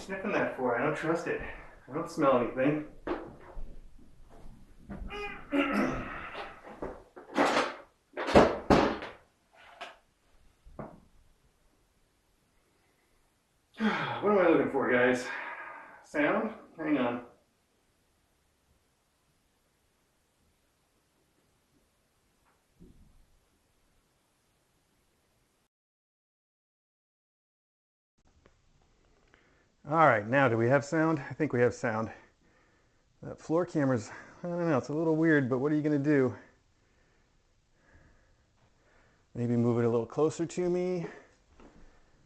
Sniffing that for? I don't trust it. I don't smell anything. What am I looking for, guys? Sound? Hang on. All right, now do we have sound? I think we have sound. That floor camera's, I don't know, it's a little weird, but what are you going to do? Maybe move it a little closer to me.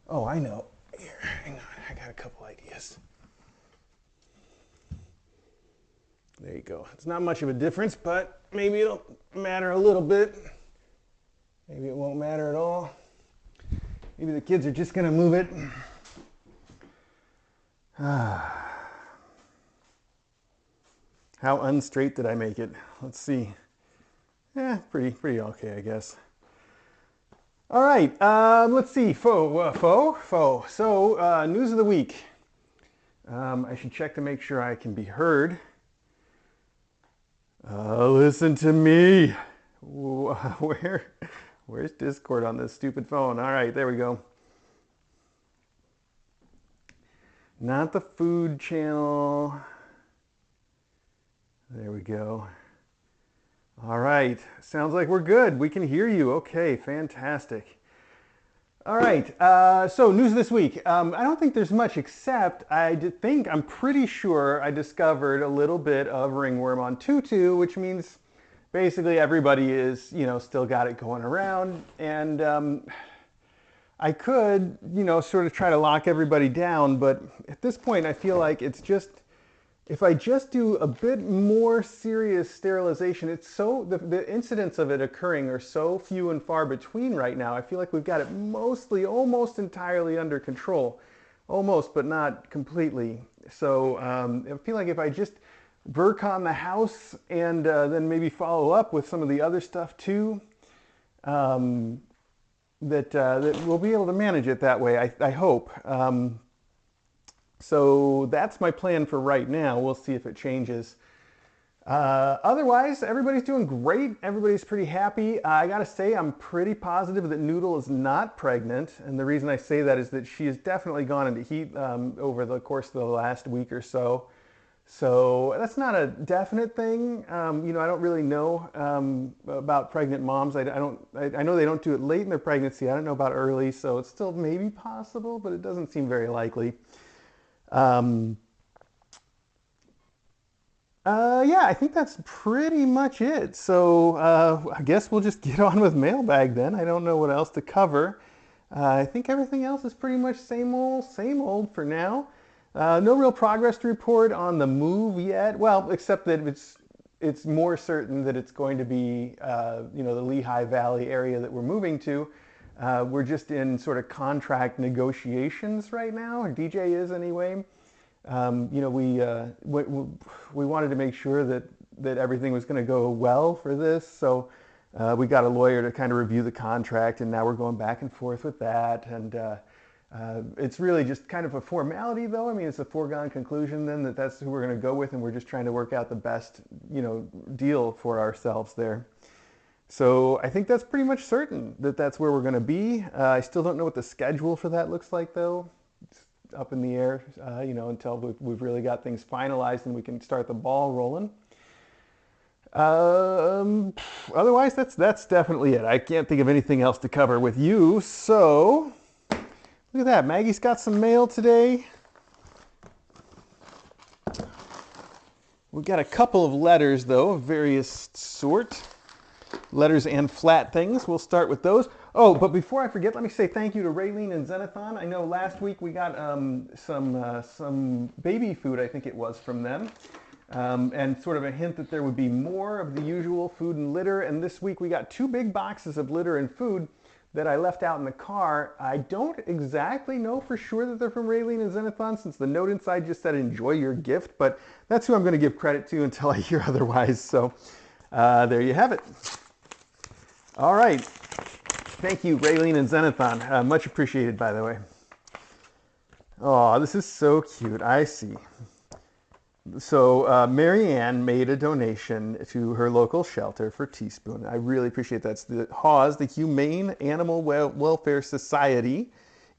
Oh, I know. Here, hang on, I got a couple ideas. There you go. It's not much of a difference, but maybe it'll matter a little bit. Maybe it won't matter at all. Maybe the kids are just going to move it. How unstraight did I make it? Let's see. Yeah, pretty okay, I guess. All right, let's see. So, news of the week. I should check to make sure I can be heard. Listen to me. Where's Discord on this stupid phone? All right, there we go. Not the food channel. There we go. All right, sounds like we're good. We can hear you. Okay, fantastic. All right, so news this week. I don't think there's much except I'm pretty sure I discovered a little bit of ringworm on Tutu, which means basically everybody is, still got it going around. And I could, sort of try to lock everybody down, but at this point I feel like it's just, if I just do a bit more serious sterilization, it's so, the incidents of it occurring are so few and far between right now. I feel like we've got it mostly, almost entirely under control. Almost, but not completely. So I feel like if I just work on the house and then maybe follow up with some of the other stuff too, that we'll be able to manage it that way, I hope. So that's my plan for right now. We'll see if it changes. Otherwise, everybody's doing great. Everybody's pretty happy. I gotta say, I'm pretty positive that Noodle is not pregnant. And the reason I say that is that she has definitely gone into heat over the course of the last week or so. So that's not a definite thing. I don't really know about pregnant moms. I know they don't do it late in their pregnancy. I don't know about early, so it's still maybe possible, but it doesn't seem very likely. Yeah, I think that's pretty much it. So I guess we'll just get on with mailbag then. I don't know what else to cover. I think everything else is pretty much same old for now. No real progress to report on the move yet. Well, except that it's more certain that it's going to be the Lehigh Valley area that we're moving to. We're just in sort of contract negotiations right now, or DJ is anyway. We wanted to make sure that everything was going to go well for this, so we got a lawyer to kind of review the contract, and now we're going back and forth with that. And it's really just kind of a formality, though. I mean, it's a foregone conclusion then that's who we're going to go with, and we're just trying to work out the best deal for ourselves there. So I think that's pretty much certain that that's where we're going to be. I still don't know what the schedule for that looks like, though. It's up in the air, until we've really got things finalized and we can start the ball rolling. Otherwise, that's definitely it. I can't think of anything else to cover with you. So look at that. Maggie's got some mail today. We've got a couple of letters, though, of various sort. Letters and flat things. We'll start with those. Oh, but before I forget, let me say thank you to Raylene and Xenathon. I know last week we got some baby food, I think it was, from them. And sort of a hint that there would be more of the usual food and litter. And this week we got 2 big boxes of litter and food that I left out in the car. I don't exactly know for sure that they're from Raylene and Xenathon, since the note inside just said enjoy your gift, but that's who I'm going to give credit to until I hear otherwise. So there you have it. All right. Thank you, Raylene and Xenathon. Much appreciated, by the way. Oh, this is so cute. I see. So Mary Ann made a donation to her local shelter for Teaspoon. I really appreciate that. It's the HAWS, the Humane Animal Welfare Society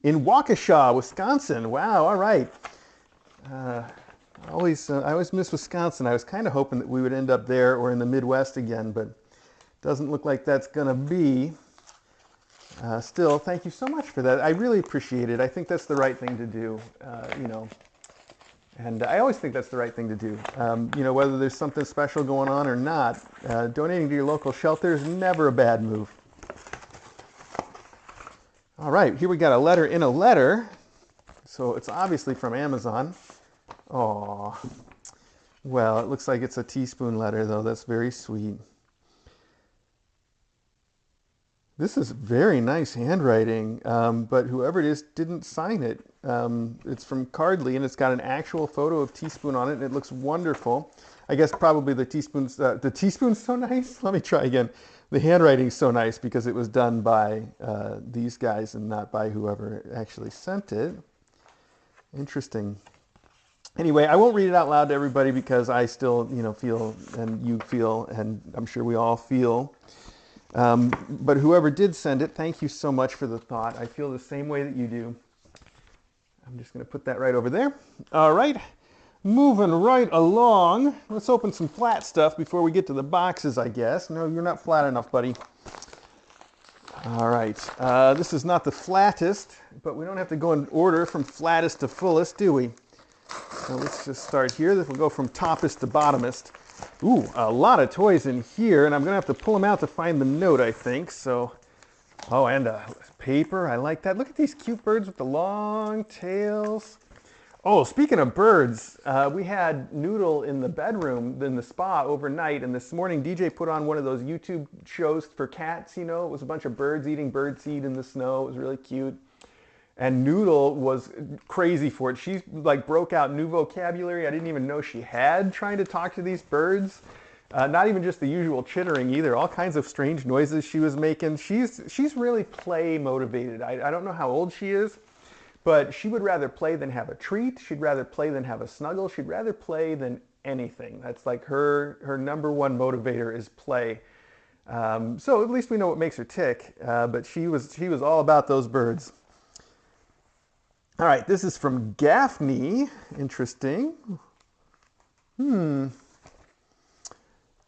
in Waukesha, Wisconsin. Wow, all right. I always miss Wisconsin. I was kind of hoping that we would end up there or in the Midwest again, but doesn't look like that's going to be. Still, thank you so much for that. I really appreciate it. I think that's the right thing to do, and I always think that's the right thing to do. Whether there's something special going on or not, donating to your local shelter is never a bad move. All right, here we got a letter in a letter. So it's obviously from Amazon. Oh, well, it looks like it's a Teaspoon letter, though. That's very sweet. This is very nice handwriting, but whoever it is didn't sign it. It's from Cardly, and it's got an actual photo of Teaspoon on it, and it looks wonderful. I guess probably the teaspoon's so nice. Let me try again. The handwriting's so nice because it was done by these guys and not by whoever actually sent it. Interesting. Anyway, I won't read it out loud to everybody because I still, feel, and you feel, and I'm sure we all feel. But whoever did send it, thank you so much for the thought. I feel the same way that you do. I'm just going to put that right over there. All right, moving right along. Let's open some flat stuff before we get to the boxes, I guess. No, you're not flat enough, buddy. All right, this is not the flattest, but we don't have to go in order from flattest to fullest, do we? So let's just start here. This will go from toppest to bottomest. Ooh, a lot of toys in here, and I'm going to have to pull them out to find the note, I think. So, oh, and paper. I like that. Look at these cute birds with the long tails. Oh, speaking of birds, we had Noodle in the bedroom, in the spa overnight, and this morning DJ put on one of those YouTube shows for cats, It was a bunch of birds eating birdseed in the snow. It was really cute. And Noodle was crazy for it. She broke out new vocabulary I didn't even know she had trying to talk to these birds. Not even just the usual chittering either. All kinds of strange noises she was making. She's really play motivated. I don't know how old she is, but she would rather play than have a treat. She'd rather play than have a snuggle. She'd rather play than anything. That's like her number one motivator is play. So at least we know what makes her tick. But she was all about those birds. All right, this is from Gaffney. Interesting.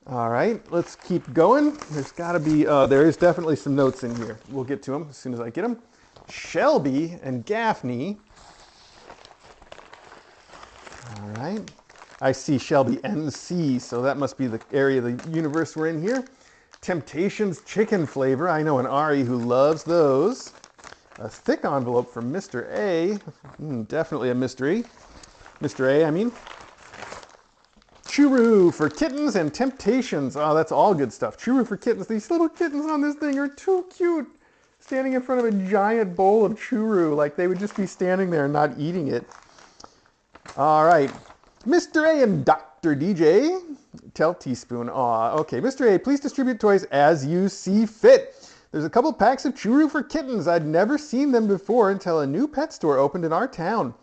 All right, let's keep going. There's got to be, there is definitely some notes in here. We'll get to them as soon as I get them. Shelby and Gaffney. All right. I see Shelby NC, so that must be the area of the universe we're in here. Temptations chicken flavor. I know an Ari who loves those. A thick envelope from Mr. A. Definitely a mystery. Mr. A, I mean. Churu for kittens and temptations. Oh, that's all good stuff. Churu for kittens. These little kittens on this thing are too cute. Standing in front of a giant bowl of churu, like they would just be standing there and not eating it. All right. Mr. A and Dr. DJ. Tell Teaspoon. Aw, okay. Mr. A, please distribute toys as you see fit. There's a couple packs of Churu for kittens. I'd never seen them before until a new pet store opened in our town.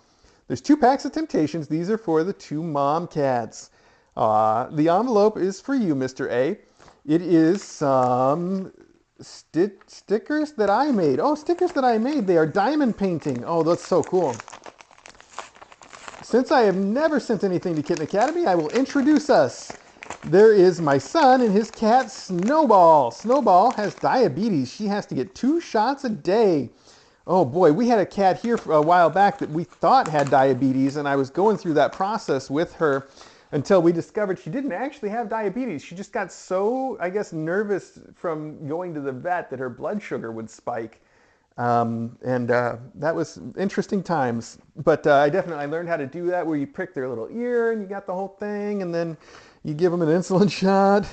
There's 2 packs of Temptations. These are for the 2 mom cats. The envelope is for you, Mr. A. It is some stickers that I made. Oh, stickers that I made. They are diamond painting. Oh, that's so cool. Since I have never sent anything to Kitten Academy, I will introduce us. There is my son and his cat, Snowball. Snowball has diabetes. She has to get 2 shots a day. Oh boy, we had a cat here for a while back that we thought had diabetes, and I was going through that process with her until we discovered she didn't actually have diabetes. She just got so, I guess, nervous from going to the vet that her blood sugar would spike. That was interesting times. But I learned how to do that, where you prick their little ear and you got the whole thing, and then you give them an insulin shot.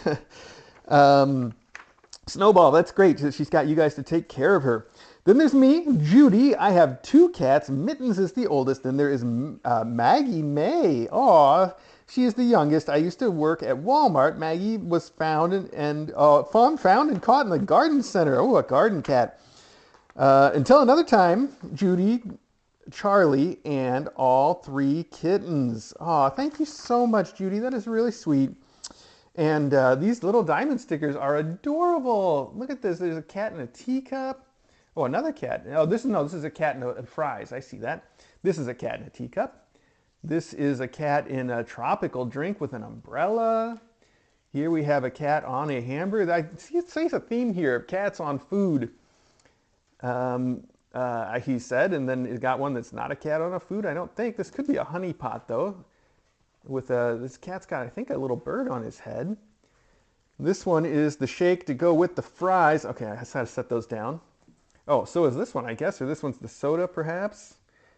Snowball, that's great. She's got you guys to take care of her. Then there's me, Judy. I have 2 cats. Mittens is the oldest. Then there is Maggie May. Aw, she is the youngest. I used to work at Walmart. Maggie was found and caught in the garden center. Oh, a garden cat. Until another time, Judy. Charlie, and all 3 kittens. Aw, thank you so much, Judy. That is really sweet. And these little diamond stickers are adorable. Look at this. There's a cat in a teacup. Oh, another cat. Oh, this is a cat in fries. I see that. This is a cat in a teacup. This is a cat in a tropical drink with an umbrella. Here we have a cat on a hamburger. I see it says a theme here of cats on food. He said, and then it got one that's not a cat on a food. I don't think. This could be a honey pot though. With this cat's got, I think, a little bird on his head. This one is the shake to go with the fries. Okay, I just had to set those down. Oh, so is this one, I guess, or this one's the soda, perhaps?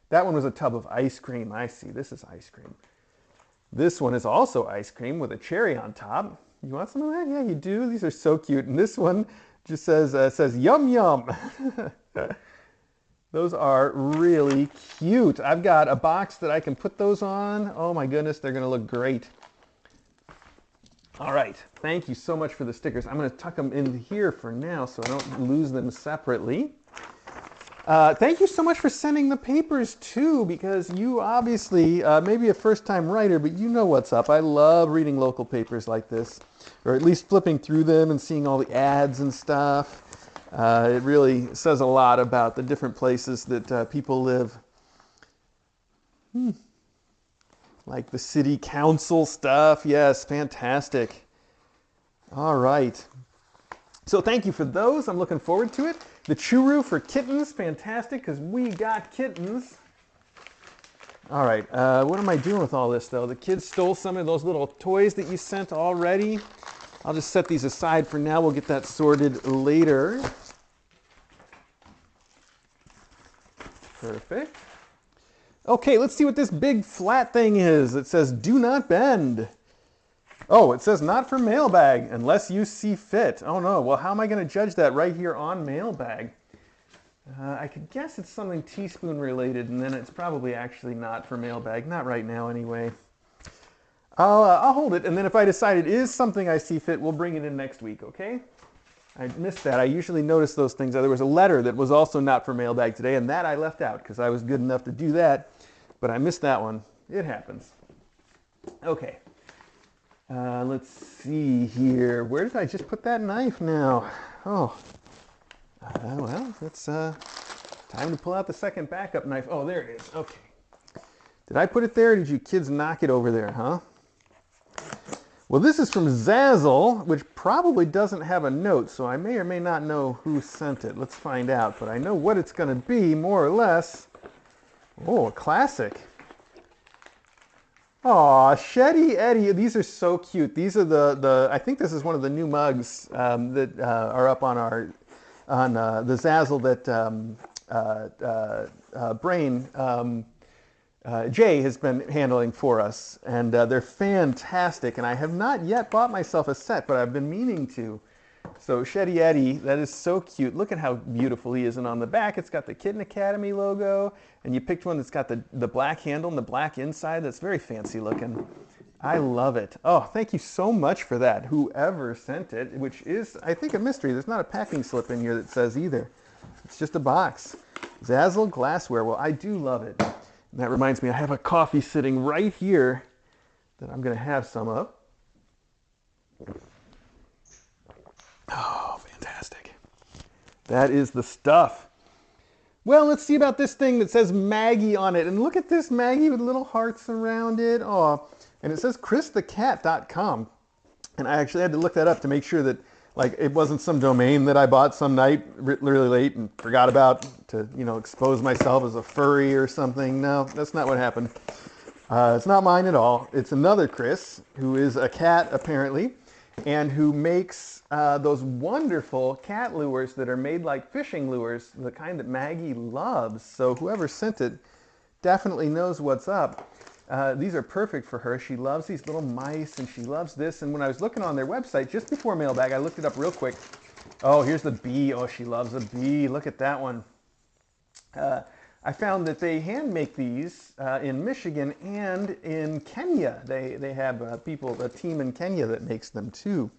That one was a tub of ice cream. I see. This is ice cream. This one is also ice cream with a cherry on top. You want some of that? Yeah, you do. These are so cute. And this one just says yum yum. Those are really cute. I've got a box that I can put those on. Oh my goodness, they're gonna look great. All right, thank you so much for the stickers. I'm gonna tuck them in here for now so I don't lose them separately. Thank you so much for sending the papers too, because you obviously may be a first-time writer, but you know what's up. I love reading local papers like this, or at least flipping through them and seeing all the ads and stuff. It really says a lot about the different places that people live. Like the city council stuff. Yes, fantastic. All right. So thank you for those. I'm looking forward to it. The churu for kittens, fantastic, because we got kittens. All right, what am I doing with all this, though? The kids stole some of those little toys that you sent already. I'll just set these aside for now. We'll get that sorted later. Perfect. Okay, let's see what this big flat thing is. It says, do not bend. Oh, it says not for Mailbag unless you see fit. Oh no, well how am I going to judge that right here on Mailbag? I could guess it's something teaspoon related, and then it's probably actually not for Mailbag. Not right now anyway. I'll hold it, and then if I decide it is something I see fit, we'll bring it in next week, okay? I missed that. I usually notice those things. There was a letter that was also not for Mailbag today, and that I left out because I was good enough to do that, but I missed that one. It happens. Okay. Let's see here. Where did I just put that knife now? Oh, well, it's time to pull out the second backup knife. Oh, there it is. Okay. Did I put it there, or did you kids knock it over there, huh? Well, this is from Zazzle, which probably doesn't have a note, so I may or may not know who sent it. Let's find out, but I know what it's going to be, more or less. Oh, a classic. Aw, Shetty Eddie, these are so cute. These are I think this is one of the new mugs that are up on our, the Zazzle that Brain, Jay has been handling for us. And they're fantastic. And I have not yet bought myself a set, but I've been meaning to. So Shetty Eddie, that is so cute. Look at how beautiful he is. And on the back, it's got the Kitten Academy logo. And you picked one that's got the black handle and the black inside. That's very fancy looking. I love it. Oh, thank you so much for that. Whoever sent it, which is, I think, a mystery. There's not a packing slip in here that says either. It's just a box. Zazzle glassware. Well, I do love it. And that reminds me, I have a coffee sitting right here that I'm going to have some of. Oh, fantastic. That is the stuff. Well, let's see about this thing that says Maggie on it. And look at this Maggie with little hearts around it. Oh, and it says christhecat.com. And I actually had to look that up to make sure that like it wasn't some domain that I bought some night really late and forgot about to, you know, expose myself as a furry or something. No, that's not what happened. It's not mine at all. It's another Chris who is a cat apparently, and who makes those wonderful cat lures that are made like fishing lures, the kind that Maggie loves. So whoever sent it definitely knows what's up. These are perfect for her. She loves these little mice, and she loves this. And when I was looking on their website, just before Mailbag, I looked it up real quick. Oh, here's the bee. Oh, she loves a bee. Look at that one. I found that they hand make these in Michigan and in Kenya. They have a team in Kenya that makes them too.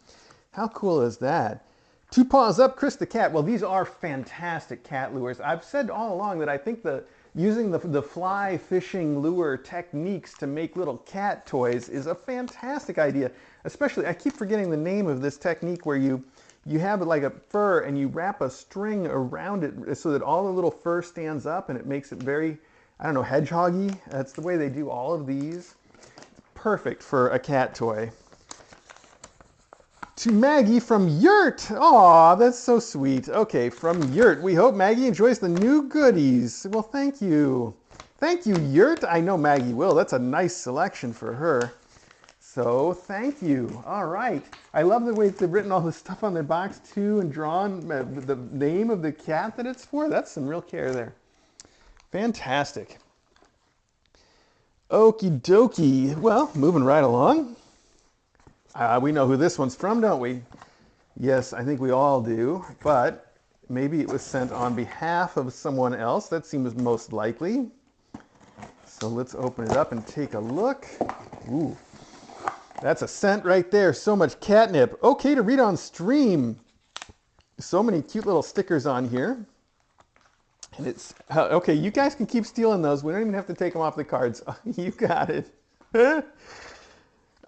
How cool is that? Two paws up, Chris the cat. Well, these are fantastic cat lures. I've said all along that I think the using the fly fishing lure techniques to make little cat toys is a fantastic idea. Especially, I keep forgetting the name of this technique where you have like a fur and you wrap a string around it so that all the little fur stands up and it makes it very, I don't know, hedgehoggy. That's the way they do all of these. Perfect for a cat toy. To Maggie from Yurt. Aw, that's so sweet. Okay, from Yurt. We hope Maggie enjoys the new goodies. Well, thank you. Thank you, Yurt. I know Maggie will. That's a nice selection for her. So, thank you. All right. I love the way they've written all this stuff on their box, too, and drawn the name of the cat that it's for. That's some real care there. Fantastic. Okie dokie. Well, moving right along. We know who this one's from, don't we? Yes, I think we all do, but maybe it was sent on behalf of someone else. That seems most likely. So let's open it up and take a look. Ooh, that's a scent right there. So much catnip. Okay to read on stream. So many cute little stickers on here. And it's, okay, you guys can keep stealing those. We don't even have to take them off the cards. You got it.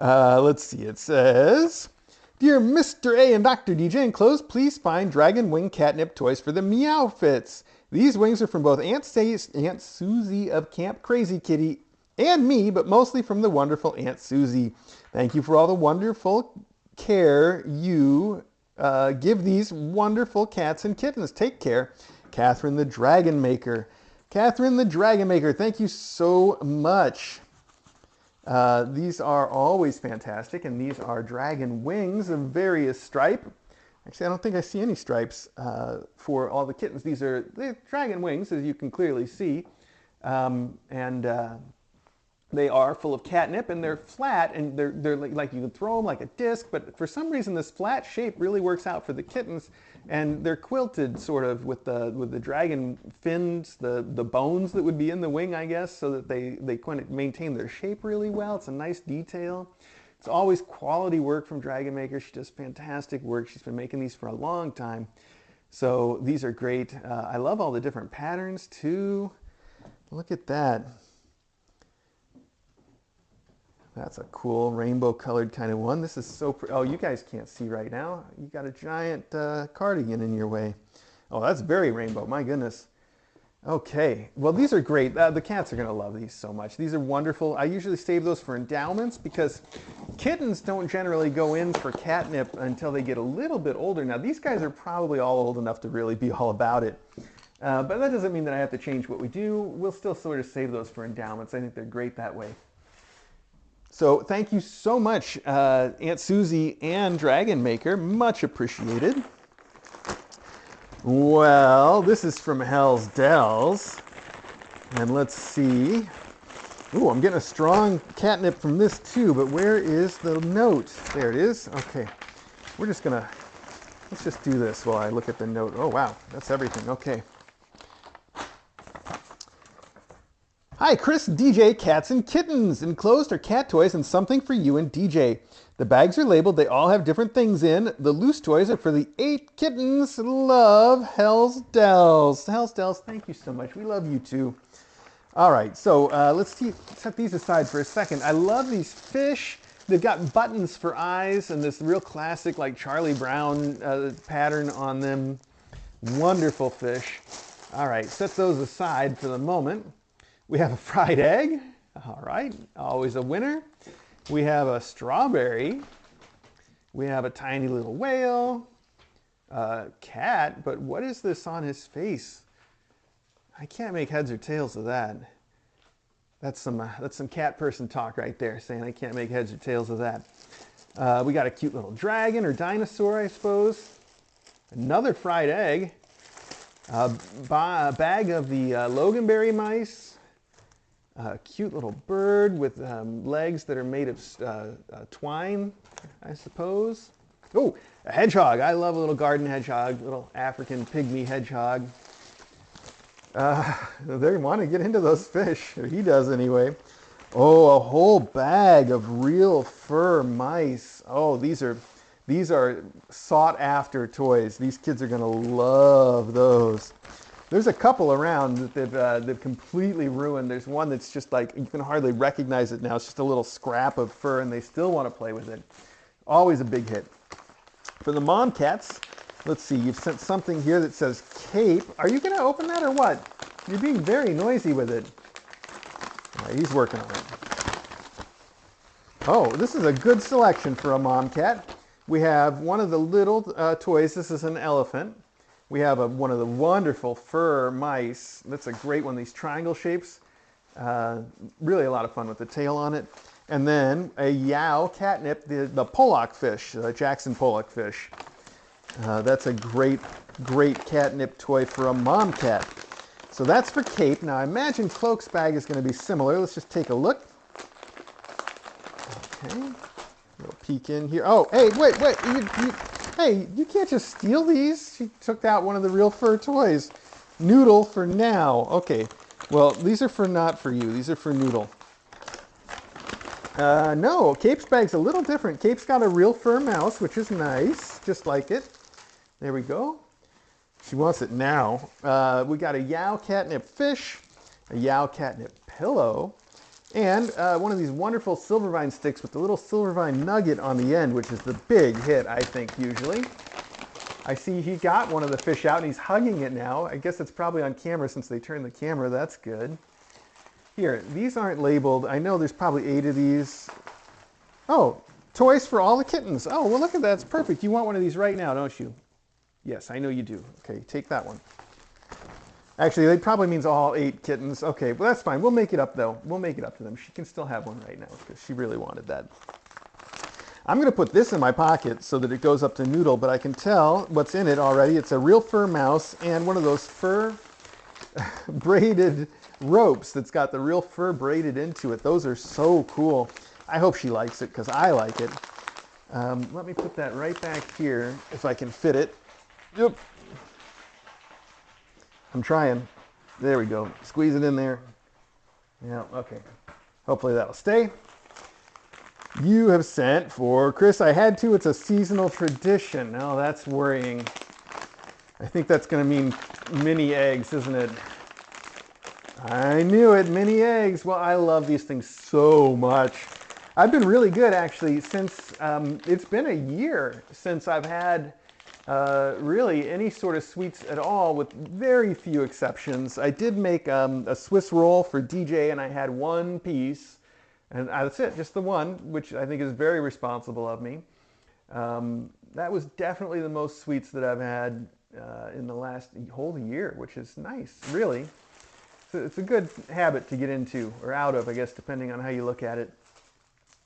Let's see, it says, Dear Mr. A and Dr. DJ, enclosed, please find dragon wing catnip toys for the Meow Fits. These wings are from both Aunt Susie of Camp Crazy Kitty and me, but mostly from the wonderful Aunt Susie. Thank you for all the wonderful care you give these wonderful cats and kittens. Take care. Catherine the Dragon Maker. Catherine the Dragon Maker, thank you so much. These are always fantastic, and these are dragon wings of various stripe. Actually, I don't think I see any stripes for all the kittens. These are dragon wings, as you can clearly see, they are full of catnip, and they're flat, and they're like you can throw them like a disc, but for some reason this flat shape really works out for the kittens, and they're quilted sort of with the dragon fins, the bones that would be in the wing, I guess, so that they kind of maintain their shape really well. It's a nice detail. It's always quality work from Dragon Maker. She does fantastic work. She's been making these for a long time. So these are great. I love all the different patterns too. Look at that. That's a cool rainbow colored kind of one. This is so pretty. Oh, you guys can't see right now. You got a giant cardigan in your way. Oh, that's very rainbow. My goodness. Okay. Well, these are great. The cats are going to love these so much. These are wonderful. I usually save those for endowments because kittens don't generally go in for catnip until they get a little bit older. Now, these guys are probably all old enough to really be all about it. But that doesn't mean that I have to change what we do. We'll still sort of save those for endowments. I think they're great that way. So thank you so much, Aunt Susie and Dragon Maker. Much appreciated. Well, this is from Hell's Dells. And let's see. Ooh, I'm getting a strong catnip from this too, but where is the note? There it is. Okay. We're just going to, let's just do this while I look at the note. Oh, wow. That's everything. Okay. Hi, Chris, DJ, Cats and Kittens. Enclosed are cat toys and something for you and DJ. The bags are labeled. They all have different things in. The loose toys are for the 8 kittens. Love, Hell's Dells. Hell's Dells, thank you so much. We love you too. All right, so let's set these aside for a second. I love these fish. They've got buttons for eyes and this real classic like Charlie Brown pattern on them. Wonderful fish. All right, set those aside for the moment. We have a fried egg, all right, always a winner. We have a strawberry. We have a tiny little whale, a cat, but what is this on his face? I can't make heads or tails of that. That's some cat person talk right there, saying I can't make heads or tails of that. We got a cute little dragon or dinosaur, I suppose. Another fried egg. A bag of the loganberry mice. A cute little bird with legs that are made of twine, I suppose. Oh, a hedgehog. I love a little garden hedgehog, little African pygmy hedgehog. They want to get into those fish, or he does anyway. Oh, a whole bag of real fur mice. Oh, these are sought after toys. These kids are going to love those. There's a couple around that they've completely ruined. There's one that's just like, you can hardly recognize it now. It's just a little scrap of fur, and they still want to play with it. Always a big hit. For the mom cats, let's see, you've sent something here that says Cape. Are you going to open that or what? You're being very noisy with it. All right, he's working on it. Oh, this is a good selection for a mom cat. We have one of the little toys. This is an elephant. We have one of the wonderful fur mice. That's a great one, these triangle shapes. Really a lot of fun with the tail on it. And then a Yao catnip, the Pollock fish, the Jackson Pollock fish. That's a great, great catnip toy for a mom cat. So that's for Cape. Now I imagine Cloak's bag is going to be similar. Let's just take a look. Okay, little peek in here. Oh, hey, wait, hey, you can't just steal these. She took out one of the real fur toys. Noodle for now. Okay, well, these are not for you. These are for Noodle. No, Cape's bag's a little different. Cape's got a real fur mouse, which is nice, just like it. There we go. She wants it now. We got a Yao catnip fish, a Yao catnip pillow, and one of these wonderful Silvervine sticks with the little Silvervine nugget on the end, which is the big hit, I think, usually. I see he got one of the fish out and he's hugging it now. I guess it's probably on camera since they turned the camera. That's good. Here, these aren't labeled. I know there's probably 8 of these. Oh, toys for all the kittens. Oh, well, look at that. It's perfect. You want one of these right now, don't you? Yes, I know you do. Okay, take that one. Actually, that probably means all 8 kittens. Okay, well, that's fine. We'll make it up, though. We'll make it up to them. She can still have one right now because she really wanted that. I'm going to put this in my pocket so that it goes up to Noodle, but I can tell what's in it already. It's a real fur mouse and one of those fur braided ropes that's got the real fur braided into it. Those are so cool. I hope she likes it because I like it. Let me put that right back here if I can fit it. Yep. I'm trying. There we go. Squeeze it in there. Yeah, okay. Hopefully that'll stay. You have sent for Chris. I had to. It's a seasonal tradition. Oh, that's worrying. I think that's going to mean mini eggs, isn't it? I knew it. Mini eggs. Well, I love these things so much. I've been really good, actually, since it's been a year since I've had really any sort of sweets at all, with very few exceptions. I did make a Swiss roll for DJ, and I had one piece, and that's it, just the one, which I think is very responsible of me. That was definitely the most sweets that I've had in the last whole year, which is nice, really. So it's a good habit to get into, or out of, I guess, depending on how you look at it.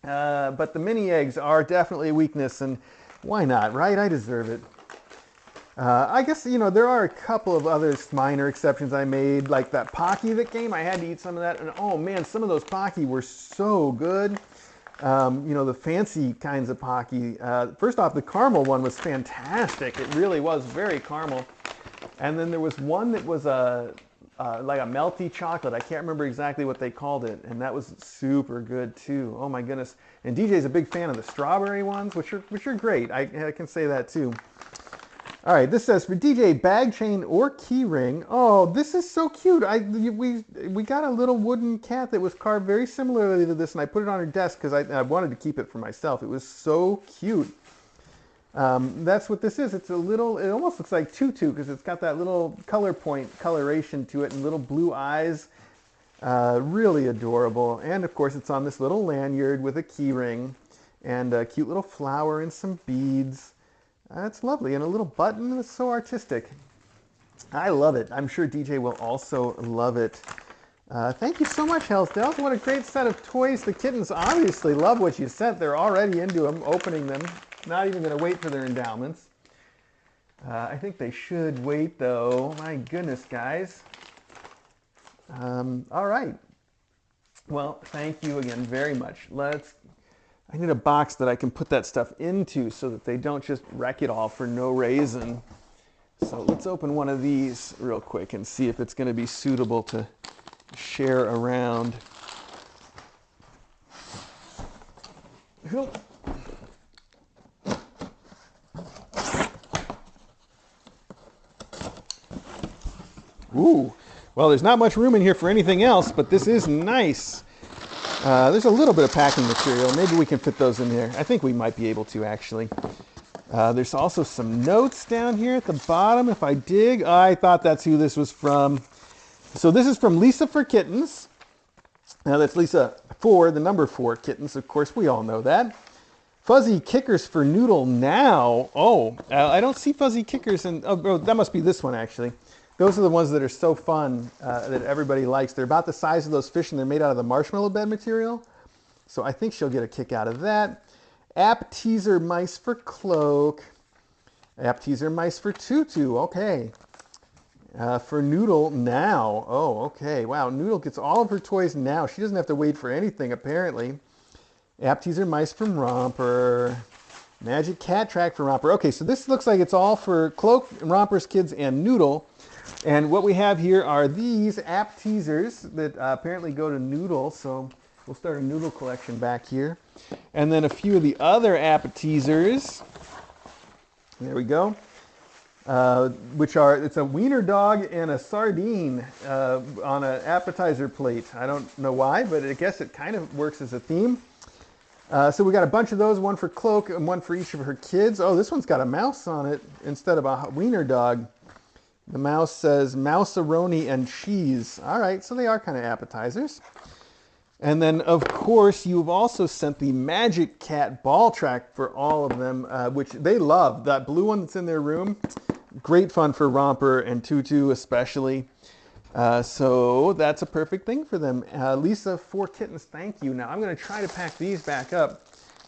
But the mini eggs are definitely a weakness, and why not, right? I deserve it. I guess, you know, there are a couple of other minor exceptions I made, like that Pocky that came. I had to eat some of that, and oh man, some of those Pocky were so good. You know, the fancy kinds of Pocky. First off, the caramel one was fantastic. It really was very caramel. And then there was one that was like a melty chocolate. I can't remember exactly what they called it, and that was super good too. Oh my goodness. And DJ's a big fan of the strawberry ones, which are great. I can say that too. All right, this says for DJ, bag chain or key ring. Oh, this is so cute. We got a little wooden cat that was carved very similarly to this, and I put it on her desk because I wanted to keep it for myself. It was so cute. That's what this is. It's a little, it almost looks like tutu because it's got that little coloration to it and little blue eyes. Really adorable. And of course it's on this little lanyard with a key ring and a cute little flower and some beads. That's lovely. And a little button. It's so artistic. I love it. I'm sure DJ will also love it. Thank you so much, Hellsdale. What a great set of toys. The kittens obviously love what you sent. They're already into them, opening them. Not even going to wait for their endowments. I think they should wait, though. My goodness, guys. All right. Well, thank you again very much. I need a box that I can put that stuff into so that they don't just wreck it all for no reason. So let's open one of these real quick and see if it's going to be suitable to share around. Ooh, well, there's not much room in here for anything else, but this is nice. There's a little bit of packing material. Maybe we can fit those in there. I think we might be able to, actually. There's also some notes down here at the bottom. If I dig, I thought that's who this was from. So this is from Lisa for Kittens. Now that's Lisa for the number 4 kittens. Of course, we all know that. Fuzzy Kickers for Noodle now. Oh, I don't see fuzzy kickers. Oh, that must be this one, actually. Those are the ones that are so fun that everybody likes. They're about the size of those fish, and they're made out of the marshmallow bed material. So I think she'll get a kick out of that. App Teaser Mice for Cloak. App Teaser Mice for Tutu. Okay. For Noodle now. Oh, okay. Wow, Noodle gets all of her toys now. She doesn't have to wait for anything, apparently. App Teaser Mice from Romper. Magic Cat Track for Romper. Okay, so this looks like it's all for Cloak, Rompers, Kids, and Noodle. And what we have here are these app teasers that apparently go to Noodle. So we'll start a Noodle collection back here. And then a few of the other app teasers. There we go. Which are, it's a wiener dog and a sardine on an appetizer plate. I don't know why, but I guess it kind of works as a theme. So we got a bunch of those, one for Cloak and one for each of her kids. Oh, this one's got a mouse on it instead of a wiener dog. The mouse says Mouse-a-roni and cheese. All right, so they are kind of appetizers. And then, of course, you've also sent the Magic Cat ball track for all of them, which they love. That blue one that's in their room, great fun for Romper and Tutu especially. So that's a perfect thing for them. Lisa, 4 kittens, thank you. Now I'm going to try to pack these back up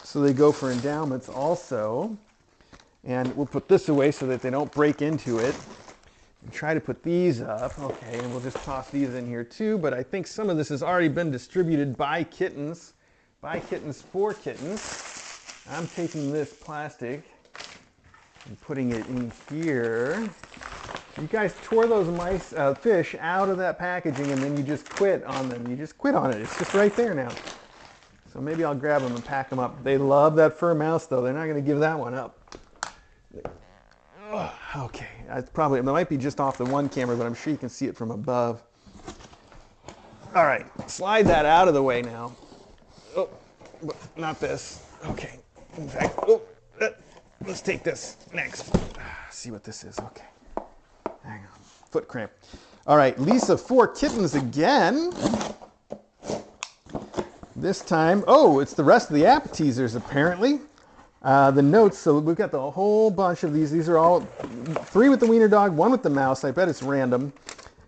so they go for endowments also. And we'll put this away so that they don't break into it. And try to put these up. Okay, and we'll just toss these in here too. But I think some of this has already been distributed by kittens. By kittens for kittens. I'm taking this plastic and putting it in here. You guys tore those fish out of that packaging and then you just quit on them. You just quit on it. It's just right there now. So maybe I'll grab them and pack them up. They love that fur mouse though. They're not going to give that one up. Okay, it might be just off the one camera, but I'm sure you can see it from above. All right, slide that out of the way now. Oh, not this. Okay, in fact, let's take this next. See what this is. Okay. Hang on, foot cramp. All right, Lisa, 4 kittens again. This time, oh, it's the rest of the app teasers apparently. The notes, so we've got the whole bunch of these. These are all 3 with the wiener dog, 1 with the mouse. I bet it's random.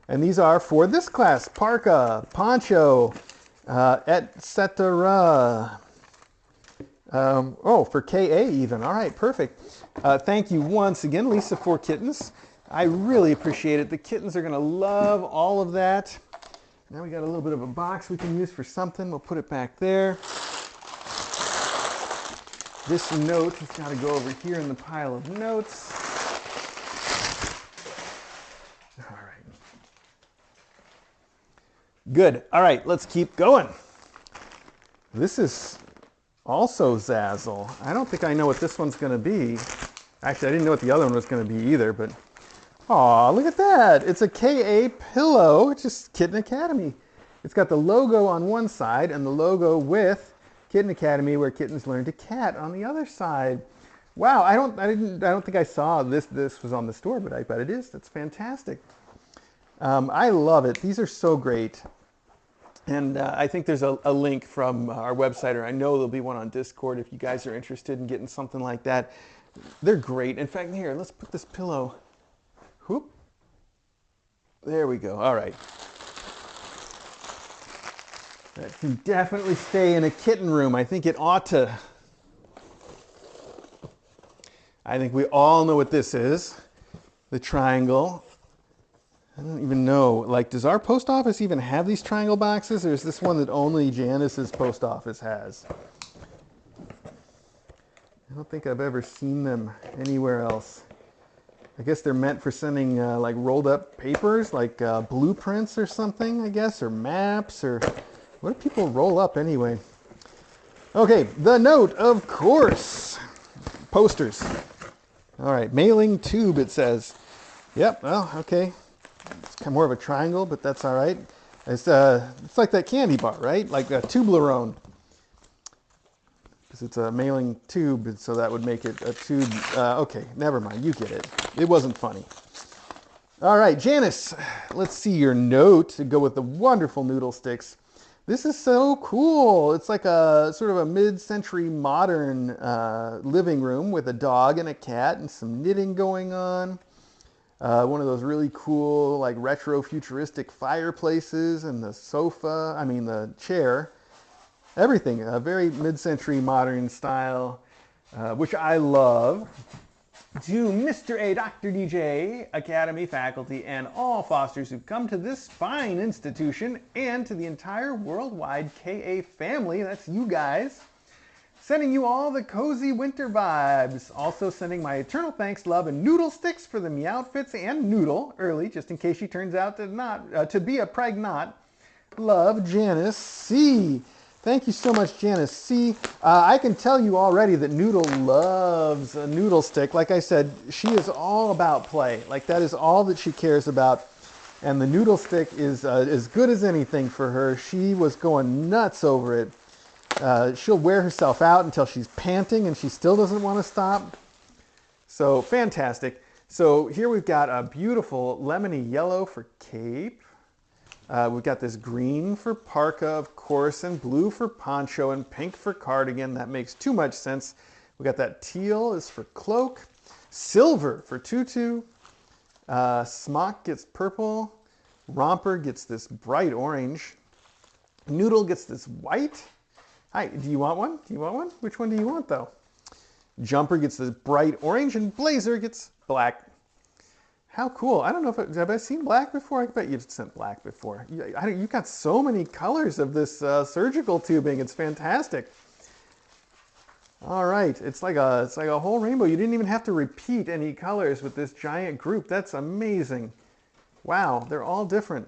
And these are for this class: parka, poncho, etc. For KA even. All right, perfect. Thank you once again, Lisa, 4 kittens. I really appreciate it. The kittens are going to love all of that. Now we got a little bit of a box we can use for something. We'll put it back there. This note has got to go over here in the pile of notes. All right. Good. All right, let's keep going. This is also Zazzle. I don't think I know what this one's going to be. Actually, I didn't know what the other one was going to be either, but aw, look at that. It's a KA pillow. It's just Kitten Academy. It's got the logo on one side and the logo with Kitten Academy, where kittens learn to cat, on the other side. Wow, I don't think I saw this was on the store, but I bet it is. That's fantastic. I love it. These are so great. And I think there's a link from our website, or I know there'll be one on Discord if you guys are interested in getting something like that. They're great. In fact, here, let's put this pillow. Whoop. There we go. All right. That can definitely stay in a kitten room. I think it ought to. I think we all know what this is. The triangle. I don't even know. Like, does our post office even have these triangle boxes, or is this one that only Janice's post office has? I don't think I've ever seen them anywhere else. I guess they're meant for sending like rolled up papers, like blueprints or something, I guess, or maps, or what do people roll up anyway? Okay, the note, of course. Posters. All right, mailing tube, it says. Yep, well, okay. It's kind of more of a triangle, but that's all right. It's like that candy bar, right? Like a Toblerone. Because it's a mailing tube, so that would make it a tube. Okay, never mind. You get it. It wasn't funny. All right, Janice, let's see your note to go with the wonderful noodle sticks. This is so cool. It's like a sort of a mid-century modern living room with a dog and a cat and some knitting going on. One of those really cool, like retro futuristic fireplaces and the sofa, the chair. Everything, a very mid-century modern style, which I love. To Mr. A, Dr. DJ, Academy faculty, and all fosters who've come to this fine institution, and to the entire worldwide KA family, that's you guys, sending you all the cozy winter vibes. Also sending my eternal thanks, love, and noodle sticks for the Meowfits and Noodle early, just in case she turns out to be a pregnant. Love, Janice C. Thank you so much, Janice C. I can tell you already that Noodle loves a noodle stick. Like I said, she is all about play. Like that is all that she cares about. And the noodle stick is as good as anything for her. She was going nuts over it. She'll wear herself out until she's panting and she still doesn't want to stop. So fantastic. So here we've got a beautiful lemony yellow for cape. We've got this green for parka, of course, and blue for poncho, and pink for cardigan. That makes too much sense. We got that teal is for cloak, silver for tutu, smock gets purple, romper gets this bright orange, noodle gets this white. Hi, do you want one? Do you want one? Which one do you want, though? Jumper gets this bright orange, and blazer gets black. How cool. I don't know have I seen black before? I bet you've seen black before. You've got so many colors of this surgical tubing. It's fantastic. All right. It's like a whole rainbow. You didn't even have to repeat any colors with this giant group. That's amazing. Wow. They're all different.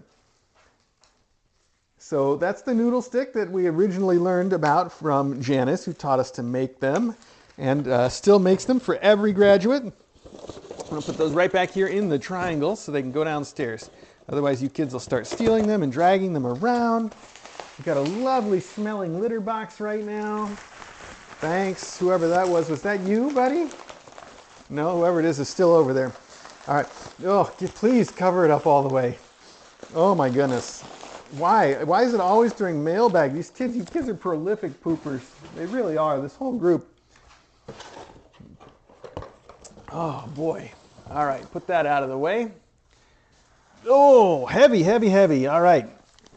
So that's the noodle stick that we originally learned about from Janice, who taught us to make them and still makes them for every graduate. I'm going to put those right back here in the triangle so they can go downstairs. Otherwise, you kids will start stealing them and dragging them around. We've got a lovely smelling litter box right now. Thanks, whoever that was. Was that you, buddy? No, whoever it is still over there. All right. Oh, please cover it up all the way. Oh, my goodness. Why? Why is it always during mailbag? You kids are prolific poopers. They really are, this whole group. Oh, boy. All right, put that out of the way. Oh, heavy, heavy, heavy. All right,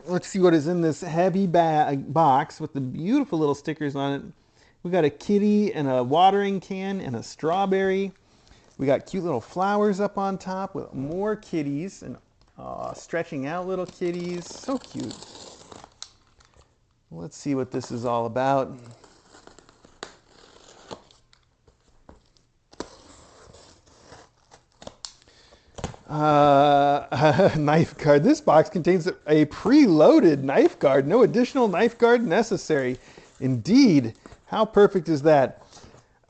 let's see what is in this heavy box with the beautiful little stickers on it. We got a kitty and a watering can and a strawberry. We got cute little flowers up on top with more kitties and stretching out little kitties. So cute. Let's see what this is all about. Knife guard. This box contains a preloaded knife guard. No additional knife guard necessary. Indeed. How perfect is that?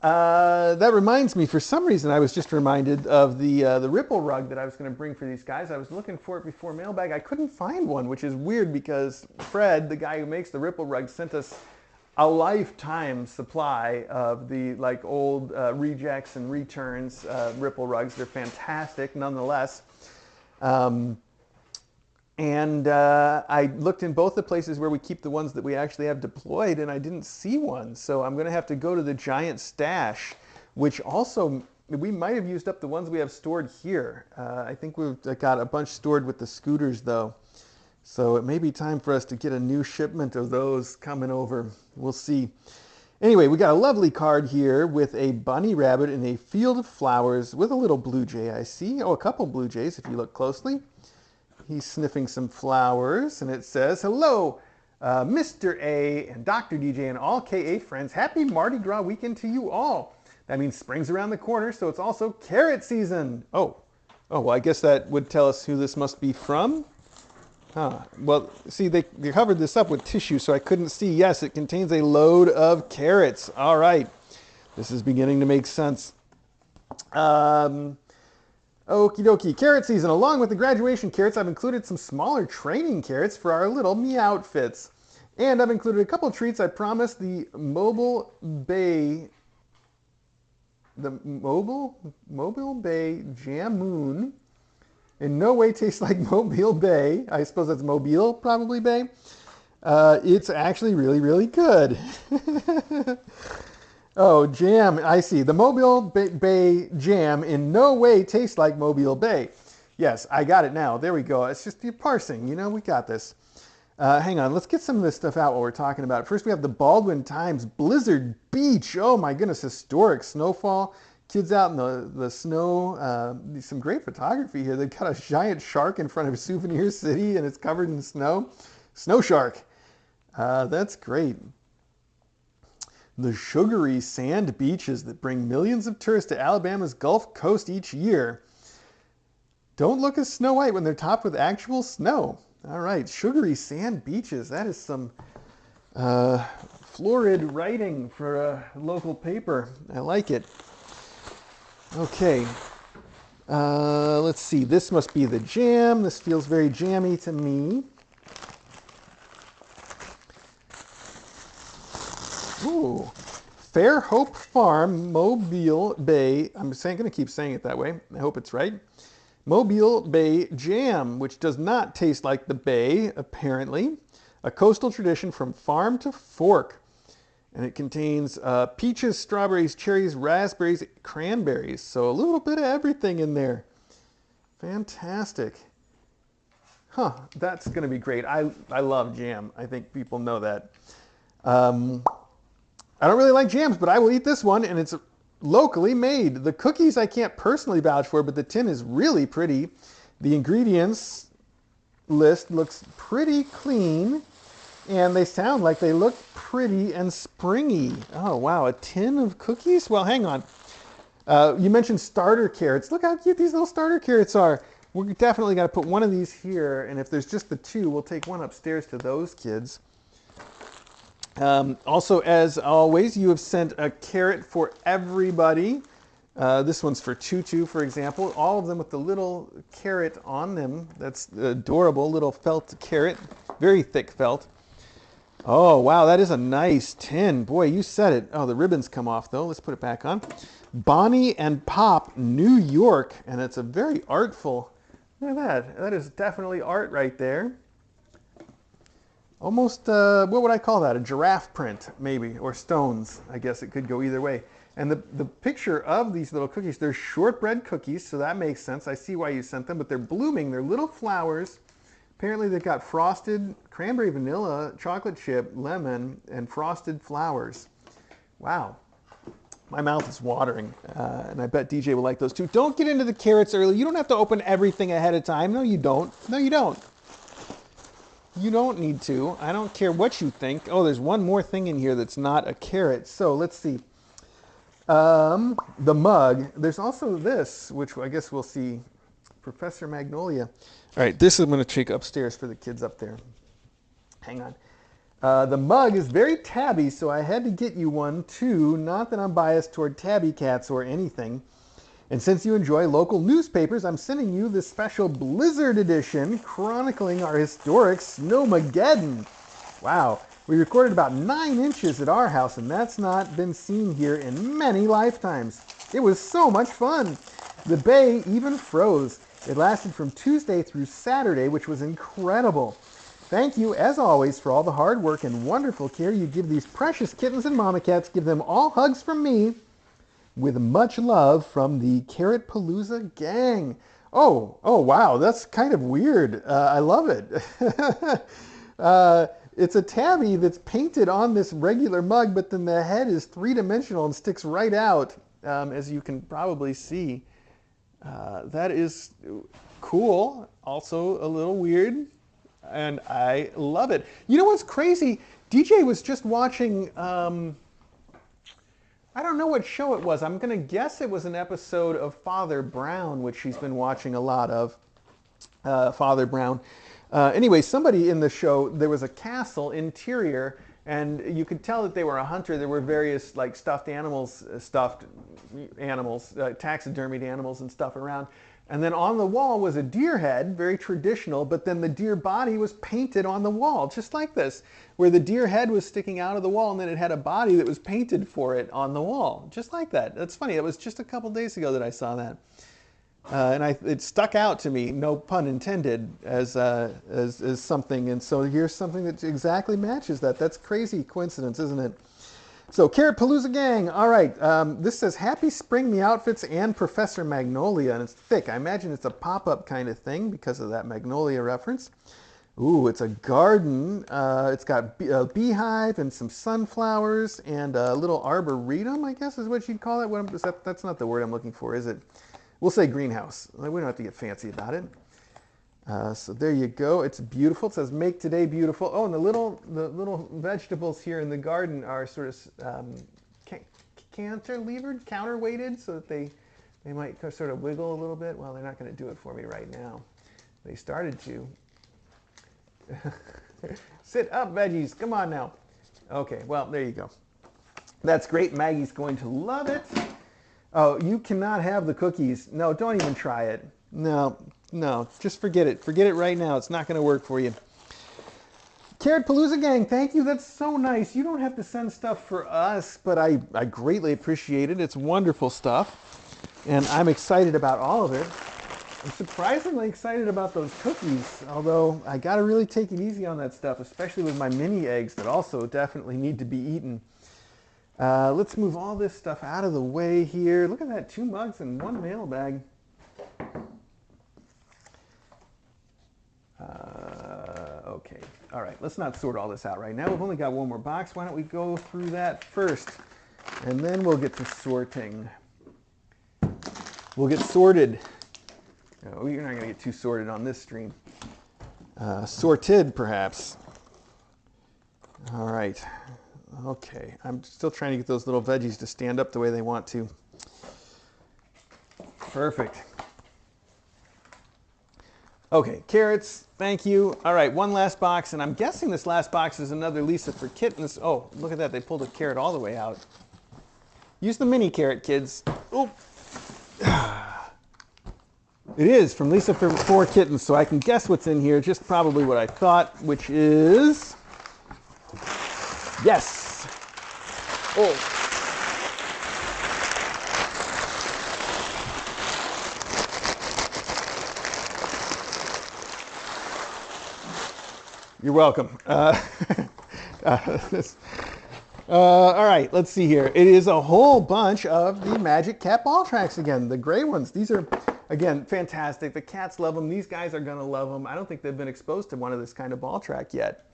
That reminds me, for some reason, I was just reminded of the ripple rug that I was going to bring for these guys. I was looking for it before mailbag. I couldn't find one, which is weird because Fred, the guy who makes the ripple rug, sent us a lifetime supply of the old rejects and returns ripple rugs. They're fantastic nonetheless. I looked in both the places where we keep the ones that we actually have deployed, and I didn't see one. So I'm going to have to go to the giant stash, which also, we might have used up the ones we have stored here. I think we've got a bunch stored with the scooters, though. So it may be time for us to get a new shipment of those coming over. We'll see. Anyway, we got a lovely card here with a bunny rabbit in a field of flowers with a little blue jay, I see. Oh, a couple blue jays if you look closely. He's sniffing some flowers, and it says, hello, Mr. A and Dr. DJ and all KA friends. Happy Mardi Gras weekend to you all. That means spring's around the corner, so it's also carrot season. Oh, well, I guess that would tell us who this must be from. Well, see, they covered this up with tissue, so I couldn't see. Yes, it contains a load of carrots. All right. This is beginning to make sense. Okie dokie, carrot season. Along with the graduation carrots, I've included some smaller training carrots for our little me outfits. And I've included a couple treats. I promised the Mobile Bay Jam Moon. In no way tastes like Mobile Bay. I suppose that's Mobile, probably Bay. It's actually really, really good. Oh, jam, I see. The Mobile Bay jam in no way tastes like Mobile Bay. Yes, I got it now. There we go. It's just your parsing. You know, we got this. Hang on, let's get some of this stuff out while we're talking about it. First, we have the Baldwin Times Blizzard Beach. Oh my goodness, historic snowfall. Kids out in the snow. Some great photography here. They've got a giant shark in front of Souvenir City and it's covered in snow. Snow shark. That's great. The sugary sand beaches that bring millions of tourists to Alabama's Gulf Coast each year don't look as snow white when they're topped with actual snow. All right, sugary sand beaches. That is some florid writing for a local paper. I like it. Okay, let's see. This must be the jam. This feels very jammy to me. Ooh, Fairhope Farm, Mobile Bay. I'm going to keep saying it that way. I hope it's right. Mobile Bay Jam, which does not taste like the bay, apparently. A coastal tradition from farm to fork. And it contains peaches, strawberries, cherries, raspberries, cranberries. So a little bit of everything in there. Fantastic. Huh, that's going to be great. I love jam. I think people know that. I don't really like jams, but I will eat this one, and it's locally made. The cookies I can't personally vouch for, but the tin is really pretty. The ingredients list looks pretty clean, and they sound like they look pretty and springy. Oh, wow, a tin of cookies? Well, hang on. You mentioned starter carrots. Look how cute these little starter carrots are. We're definitely got to put one of these here, and if there's just the two, we'll take one upstairs to those kids. Also, as always, you have sent a carrot for everybody. This one's for Tutu, for example. All of them with the little carrot on them. That's adorable, little felt carrot. Very thick felt. Oh, wow, that is a nice tin. Boy, you said it. Oh, the ribbons come off, though. Let's put it back on. Bonnie and Pop, New York. And it's a very artful... Look at that. That is definitely art right there. Almost, what would I call that? A giraffe print, maybe, or stones. I guess it could go either way. And the picture of these little cookies, they're shortbread cookies, so that makes sense. I see why you sent them, but they're blooming. They're little flowers. Apparently they've got frosted cranberry, vanilla, chocolate chip, lemon, and frosted flowers. Wow. My mouth is watering, and I bet DJ will like those too. Don't get into the carrots early. You don't have to open everything ahead of time. No, you don't. No, you don't. You don't need to. I don't care what you think. Oh, there's one more thing in here that's not a carrot. So let's see. The mug. There's also this, which I guess we'll see. Professor Magnolia. All right, this I'm going to take upstairs for the kids up there. Hang on. The mug is very tabby, so I had to get you one too. Not that I'm biased toward tabby cats or anything. And since you enjoy local newspapers, I'm sending you this special Blizzard edition chronicling our historic Snowmageddon. Wow, we recorded about 9 inches at our house, and that's not been seen here in many lifetimes. It was so much fun. The bay even froze. It lasted from Tuesday through Saturday, which was incredible. Thank you, as always, for all the hard work and wonderful care you give these precious kittens and mama cats. Give them all hugs from me. With much love from the Carrot Palooza gang. Oh, wow, that's kind of weird. I love it. It's a tabby that's painted on this regular mug, but then the head is 3-dimensional and sticks right out, as you can probably see. That is cool, also a little weird, and I love it. You know what's crazy? DJ was just watching... I don't know what show it was. I'm going to guess it was an episode of Father Brown, which she's been watching a lot of. Father Brown. Anyway, somebody in the show, there was a castle interior, and you could tell that they were a hunter. There were various like taxidermied animals and stuff around. And then on the wall was a deer head, very traditional, but then the deer body was painted on the wall, just like this, where the deer head was sticking out of the wall and then it had a body that was painted for it on the wall, just like that. That's funny. It was just a couple days ago that I saw that. It stuck out to me, no pun intended, as something. And so here's something that exactly matches that. That's crazy coincidence, isn't it? So Carrot Palooza gang, all right. This says Happy Spring, the outfits, and Professor Magnolia, and it's thick. I imagine it's a pop-up kind of thing because of that Magnolia reference. Ooh, it's a garden. It's got a beehive and some sunflowers and a little arboretum, I guess is what you'd call it. That's not the word I'm looking for, is it? We'll say greenhouse. We don't have to get fancy about it. So there you go. It's beautiful. It says make today beautiful. Oh, and the little vegetables here in the garden are sort of counterweighted so that they might sort of wiggle a little bit. Well, they're not going to do it for me right now. They started to. Sit up, veggies. Come on now. Okay, well, there you go. That's great. Maggie's going to love it. Oh, you cannot have the cookies. No, don't even try it. No, just forget it. Forget it right now. It's not going to work for you. Carrot Palooza gang, thank you. That's so nice. You don't have to send stuff for us, but I greatly appreciate it. It's wonderful stuff, and I'm excited about all of it. I'm surprisingly excited about those cookies, although I got to really take it easy on that stuff, especially with my mini eggs that also definitely need to be eaten. Let's move all this stuff out of the way here. Look at that, 2 mugs and 1 mailbag. Okay, all right, let's not sort all this out right now. We've only got 1 more box. Why don't we go through that first, and then we'll get to sorting. We'll get sorted. Oh, you're not going to get too sorted on this stream. Sorted, perhaps. All right. Okay, I'm still trying to get those little veggies to stand up the way they want to. Perfect. Okay, carrots, thank you. All right, 1 last box, and I'm guessing this last box is another Lisa for Kittens. Oh, look at that, they pulled a carrot all the way out. Use the mini carrot, kids. Oh. It is from Lisa for Kittens, so I can guess what's in here, just probably what I thought, which is... Yes! Oh. You're welcome. All right, let's see here. It is a whole bunch of the Magic Cat ball tracks again, the gray ones. These are, again, fantastic. The cats love them. These guys are going to love them. I don't think they've been exposed to one of this kind of ball track yet.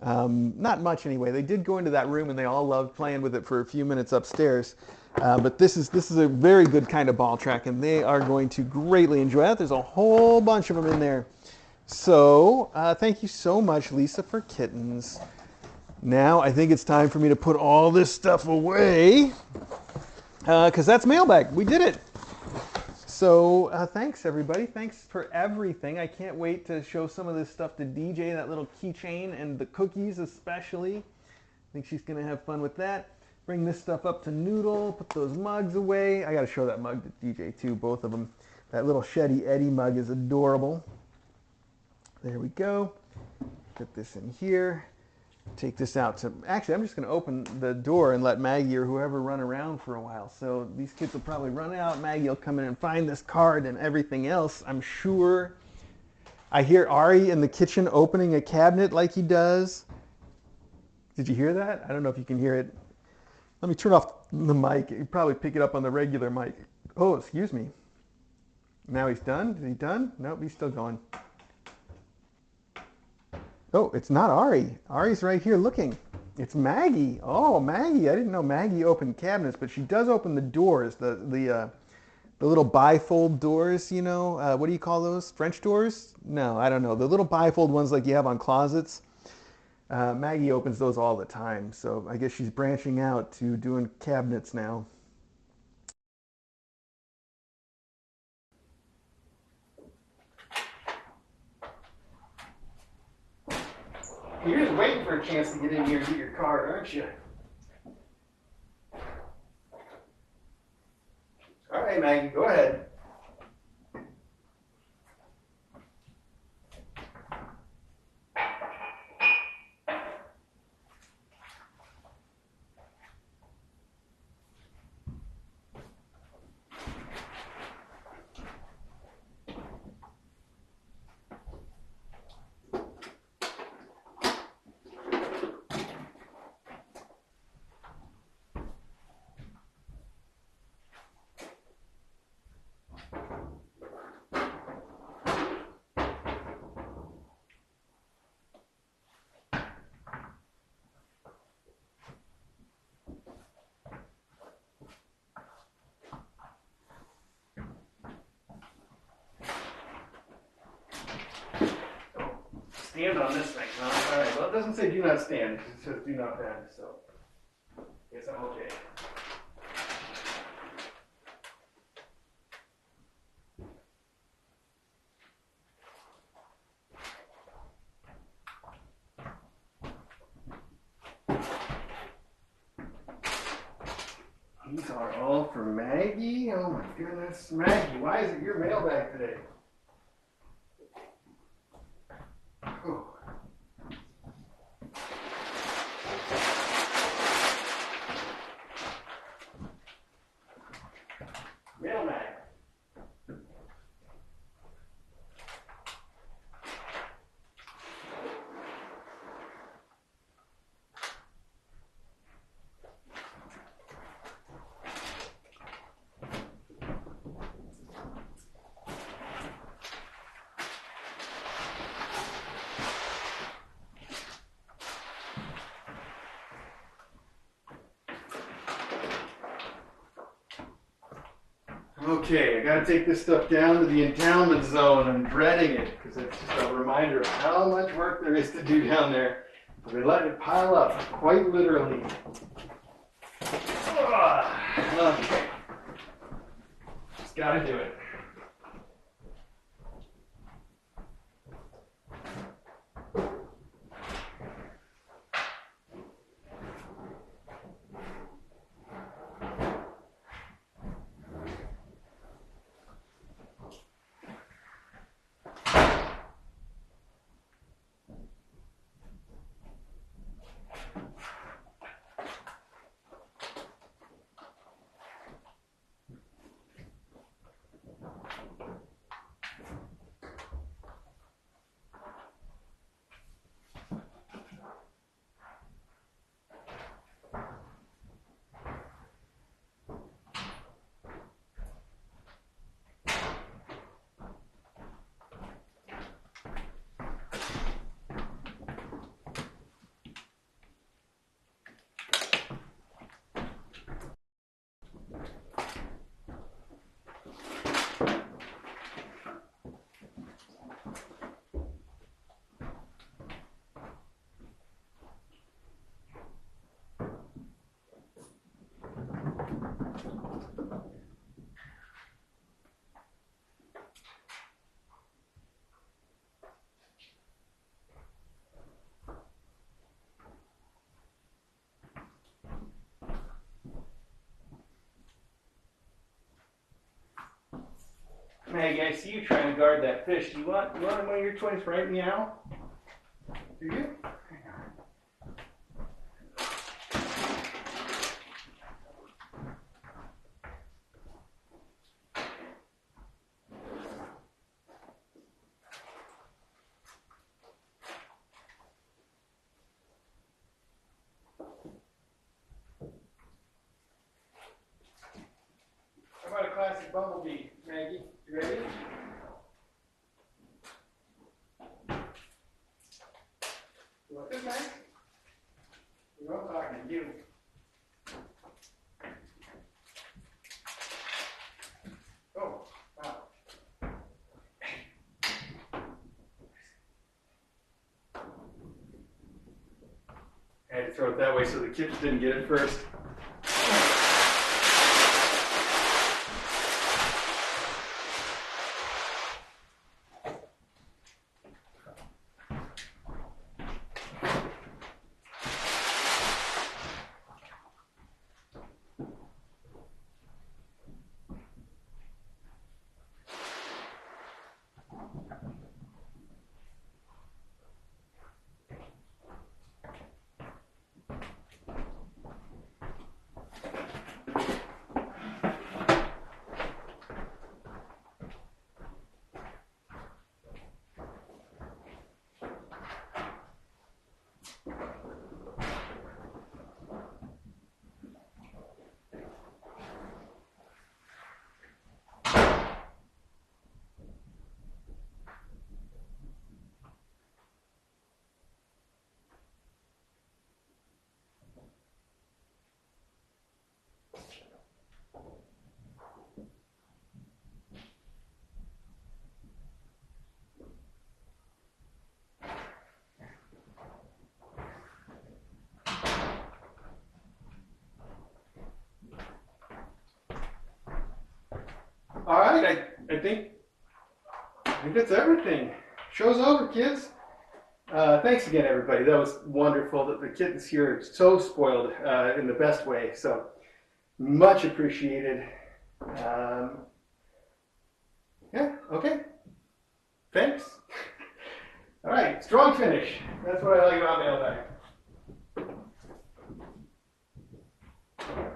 Not much anyway. They did go into that room and they all loved playing with it for a few minutes upstairs. But this is a very good kind of ball track, and they are going to greatly enjoy it. There's a whole bunch of them in there. So thank you so much, Lisa for Kittens. Now I think it's time for me to put all this stuff away because that's Mailbag. We did it. So thanks, everybody. Thanks for everything. I can't wait to show some of this stuff to DJ, that little keychain, and the cookies especially. I think she's going to have fun with that. Bring this stuff up to Noodle. Put those mugs away. I got to show that mug to DJ, too, both of them. That little Shetty Eddie mug is adorable. There we go. Put this in here. Take this out to... Actually, I'm just going to open the door and let Maggie or whoever run around for a while. So these kids will probably run out. Maggie will come in and find this card and everything else, I'm sure. I hear Ari in the kitchen opening a cabinet like he does. Did you hear that? I don't know if you can hear it. Let me turn off the mic. You probably pick it up on the regular mic. Oh, excuse me. Now he's done? Is he done? Nope, he's still going. Oh, it's not Ari. Ari's right here looking. It's Maggie. Oh, Maggie. I didn't know Maggie opened cabinets, but she does open the doors, the little bifold doors, you know. What do you call those? French doors? No, I don't know. The little bifold ones like you have on closets. Maggie opens those all the time, so I guess she's branching out to doing cabinets now. You're just waiting for a chance to get in here and get your card, aren't you? All right, Maggie, go ahead. stand on this thing, huh? All right, well, it doesn't say do not stand, it says do not bend, so I guess I'm okay. These are all for Maggie. Oh my goodness. Maggie, why is it your mailbag today? Oh. Mailbag. Okay, I gotta take this stuff down to the endowment zone. I'm dreading it because it's just a reminder of how much work there is to do down there. But we let it pile up, quite literally. Okay, just gotta do it. Maggie, I see you trying to guard that fish. Do you want one of your toys right now? Do you? How about a classic bumblebee, Maggie? You ready? You want this, Maggie? You I'm talking to you. Oh, wow. I had to throw it that way so the kids didn't get it first. right, I think that's everything. Show's over, kids. Thanks again, everybody. That was wonderful. The kittens here are so spoiled in the best way. So much appreciated. Yeah, okay. Thanks. All right, strong finish. That's what I like about Mailbag.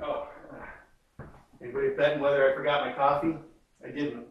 Oh, anybody betting whether I forgot my coffee? I didn't.